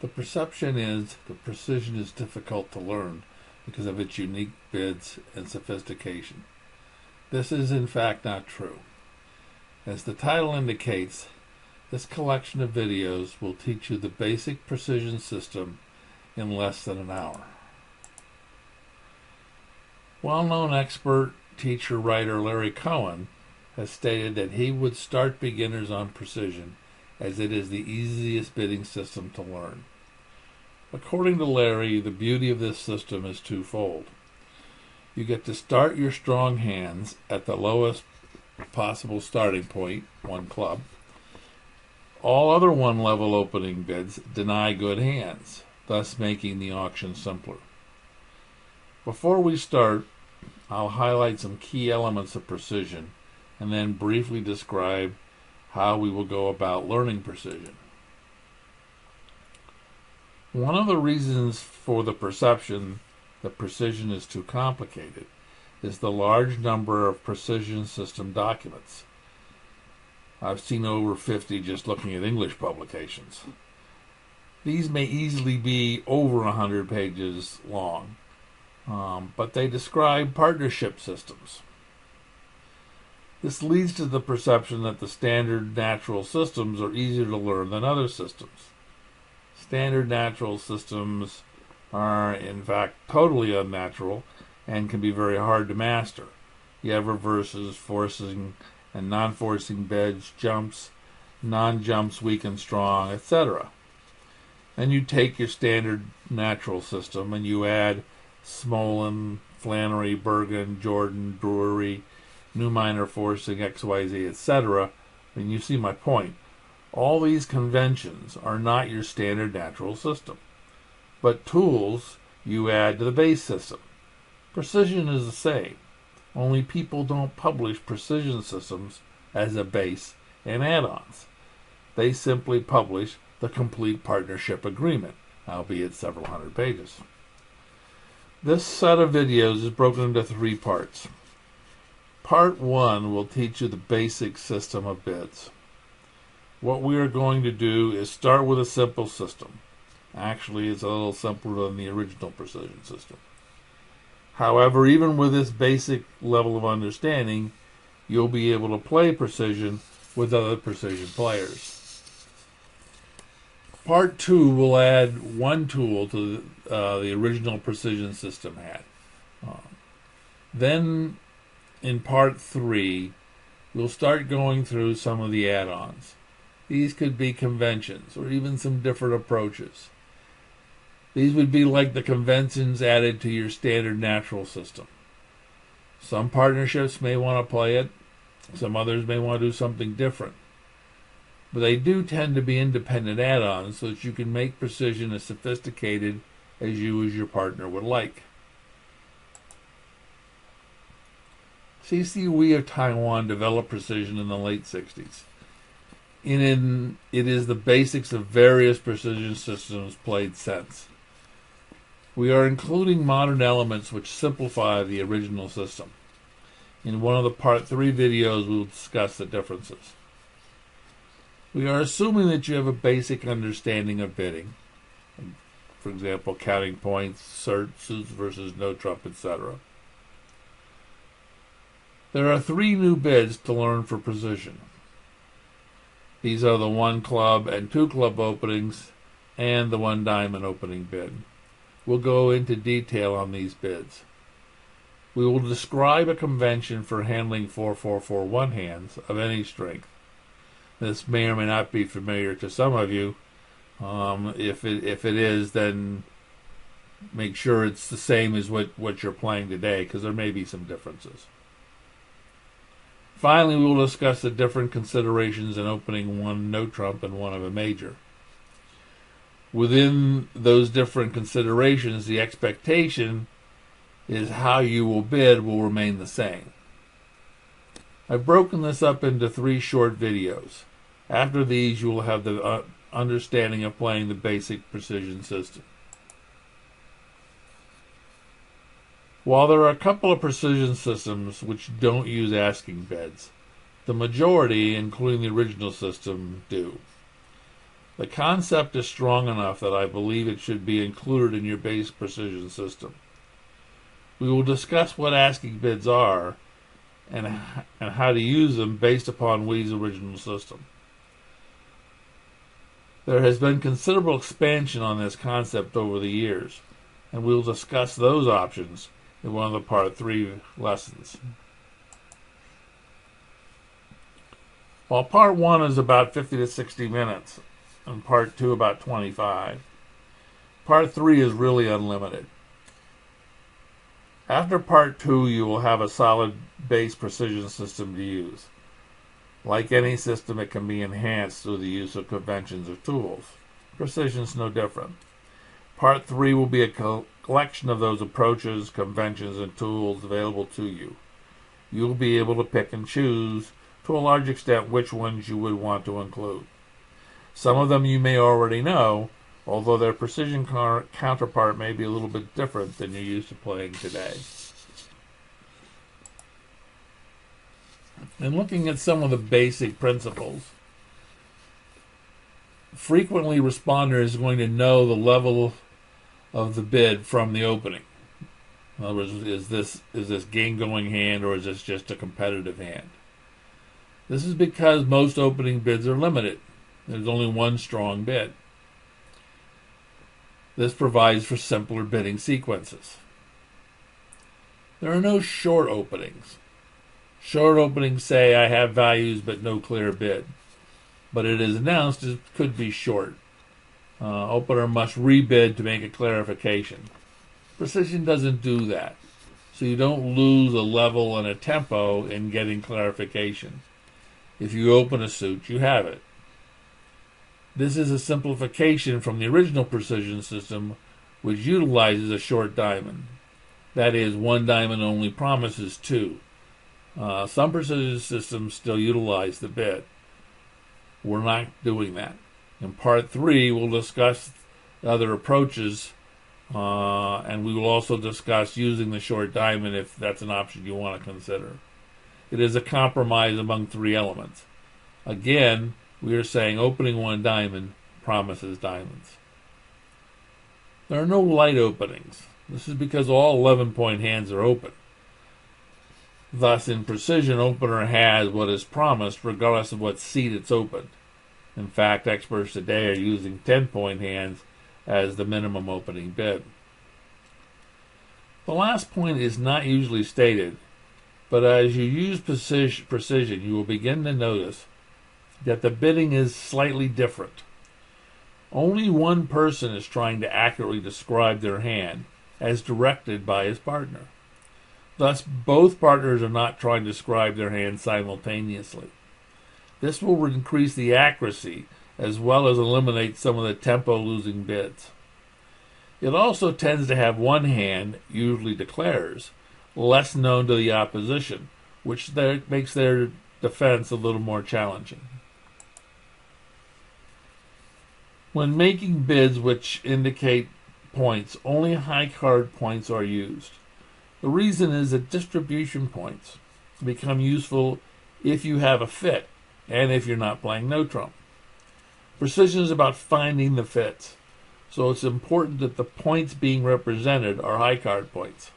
The perception is that precision is difficult to learn because of its unique bids and sophistication. This is in fact not true. As the title indicates, this collection of videos will teach you the basic precision system in less than an hour. Well-known expert, teacher, writer Larry Cohen has stated that he would start beginners on precision as it is the easiest bidding system to learn. According to Larry, the beauty of this system is twofold. You get to start your strong hands at the lowest possible starting point, one club. All other one-level opening bids deny good hands, thus making the auction simpler. Before we start, I'll highlight some key elements of precision and then briefly describe how we will go about learning precision. One of the reasons for the perception that precision is too complicated is the large number of precision system documents. I've seen over 50 just looking at English publications. These may easily be over 100 pages long, but they describe partnership systems. This leads to the perception that the standard natural systems are easier to learn than other systems. Standard natural systems are, in fact, totally unnatural and can be very hard to master. You have reverses, forcing and non-forcing beds, jumps, non-jumps, weak and strong, etc. Then you take your standard natural system and you add Smolin, Flannery, Bergen, Jordan, Drury, new minor forcing, XYZ, etc., and you see my point. All these conventions are not your standard natural system, but tools you add to the base system. Precision is the same, only people don't publish precision systems as a base and add-ons. They simply publish the complete partnership agreement, albeit several hundred pages. This set of videos is broken into 3 parts. Part 1 will teach you the basic system of bids. What we are going to do is start with a simple system. Actually, it's a little simpler than the original precision system. However, even with this basic level of understanding, you'll be able to play precision with other precision players. Part 2 will add one tool to the original precision system had. Then, in Part 3, we'll start going through some of the add-ons. These could be conventions or even some different approaches. These would be like the conventions added to your standard natural system. Some partnerships may want to play it. Some others may want to do something different. But they do tend to be independent add-ons so that you can make precision as sophisticated as your partner would like. CCW of Taiwan developed precision in the late 60s. It is the basics of various precision systems played since. We are including modern elements which simplify the original system. In one of the Part 3 videos, we will discuss the differences. We are assuming that you have a basic understanding of bidding. For example, counting points, suits versus no trump, etc. There are 3 new bids to learn for precision. These are the 1 club and 2 club openings and the 1 diamond opening bid. We'll go into detail on these bids. We will describe a convention for handling 4-4-4-1 hands of any strength. This may or may not be familiar to some of you. If it is, then make sure it's the same as what you're playing today, because there may be some differences. Finally, we will discuss the different considerations in opening 1 no trump and 1 of a major. Within those different considerations, the expectation is how you will bid will remain the same. I've broken this up into 3 short videos. After these, you will have the understanding of playing the basic precision system. While there are a couple of precision systems which don't use asking bids, the majority, including the original system, do. The concept is strong enough that I believe it should be included in your base precision system. We will discuss what asking bids are and how to use them based upon Wee's original system. There has been considerable expansion on this concept over the years, and we will discuss those options in one of the Part 3 lessons. While Part 1 is about 50 to 60 minutes, and Part 2 about 25, Part 3 is really unlimited. After Part 2, you will have a solid base precision system to use. Like any system, it can be enhanced through the use of conventions or tools. Precision is no different. Part 3 will be a collection of those approaches, conventions, and tools available to you. You will be able to pick and choose, to a large extent, which ones you would want to include. Some of them you may already know, although their precision counterpart may be a little bit different than you're used to playing today. And looking at some of the basic principles, frequently responder is going to know the level of the bid from the opening. In other words, is this game-going hand or is this just a competitive hand? This is because most opening bids are limited. There's only one strong bid. This provides for simpler bidding sequences. There are no short openings. Short openings say I have values but no clear bid. But it is announced it could be short. Opener must rebid to make a clarification. Precision doesn't do that. So you don't lose a level and a tempo in getting clarification. If you open a suit, you have it. This is a simplification from the original precision system, which utilizes a short diamond. That is, one diamond only promises two. Some precision systems still utilize the bid. We're not doing that. In Part 3, we'll discuss other approaches, and we will also discuss using the short diamond if that's an option you want to consider. It is a compromise among three elements. Again, we are saying opening one diamond promises diamonds. There are no light openings. This is because all 11-point hands are open. Thus, in precision, opener has what is promised regardless of what seat it's opened. In fact, experts today are using 10-point hands as the minimum opening bid. The last point is not usually stated, but as you use precision, you will begin to notice that the bidding is slightly different. Only one person is trying to accurately describe their hand as directed by his partner. Thus, both partners are not trying to describe their hand simultaneously. This will increase the accuracy as well as eliminate some of the tempo-losing bids. It also tends to have one hand, usually declares, less known to the opposition, which makes their defense a little more challenging. When making bids which indicate points, only high card points are used. The reason is that distribution points become useful if you have a fit and if you're not playing no trump. Precision is about finding the fits, so it's important that the points being represented are high card points.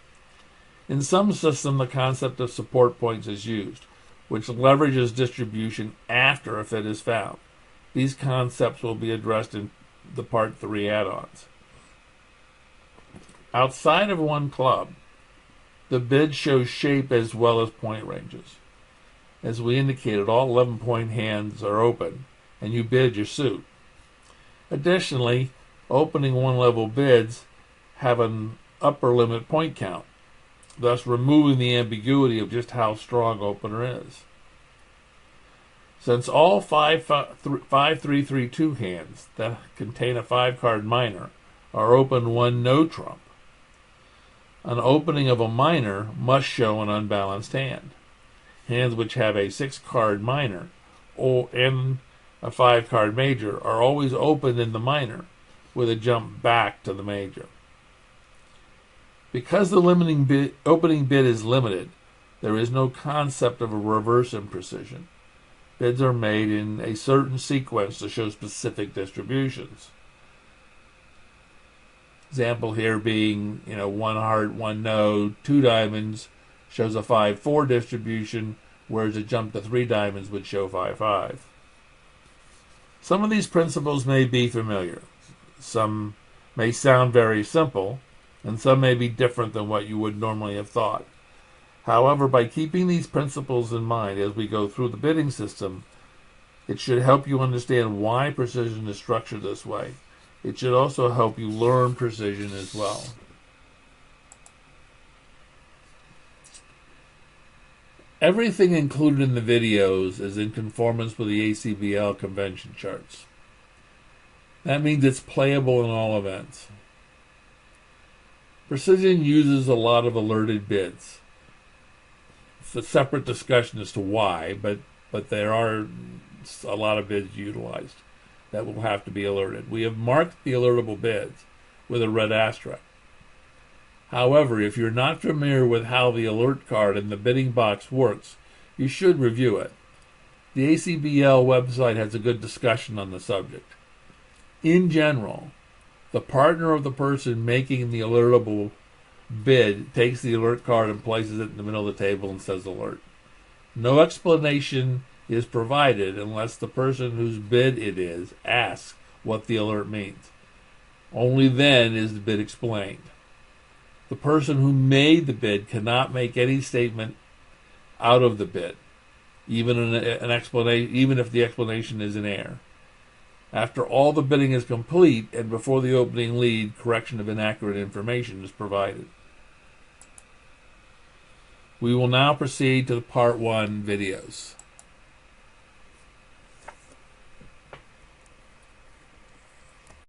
In some systems, the concept of support points is used, which leverages distribution after a fit is found. These concepts will be addressed in the Part 3 add-ons. Outside of one club, the bid shows shape as well as point ranges. As we indicated, all 11-point hands are open, and you bid your suit. Additionally, opening one-level bids have an upper limit point count, thus removing the ambiguity of just how strong opener is. Since all 5-3-3-2 hands that contain a 5-card minor are open one no trump, an opening of a minor must show an unbalanced hand. Hands which have a 6-card minor and a 5-card major are always opened in the minor with a jump back to the major. Because the opening bid is limited, there is no concept of a reverse in precision. Bids are made in a certain sequence to show specific distributions. Example here being, one heart, one no, two diamonds shows a 5-4 distribution, whereas a jump to three diamonds would show 5-5. Some of these principles may be familiar. Some may sound very simple, and some may be different than what you would normally have thought. However, by keeping these principles in mind as we go through the bidding system, it should help you understand why precision is structured this way. It should also help you learn precision as well. Everything included in the videos is in conformance with the ACBL convention charts. That means it's playable in all events. Precision uses a lot of alerted bids. It's a separate discussion as to why, but there are a lot of bids utilized that will have to be alerted. We have marked the alertable bids with a red asterisk. However, if you're not familiar with how the alert card in the bidding box works, you should review it. The ACBL website has a good discussion on the subject. In general, the partner of the person making the alertable bid takes the alert card and places it in the middle of the table and says alert. No explanation is provided unless the person whose bid it is asks what the alert means. Only then is the bid explained. The person who made the bid cannot make any statement out of the bid, even if the explanation is in error. After all the bidding is complete and before the opening lead, correction of inaccurate information is provided. We will now proceed to the Part 1 videos.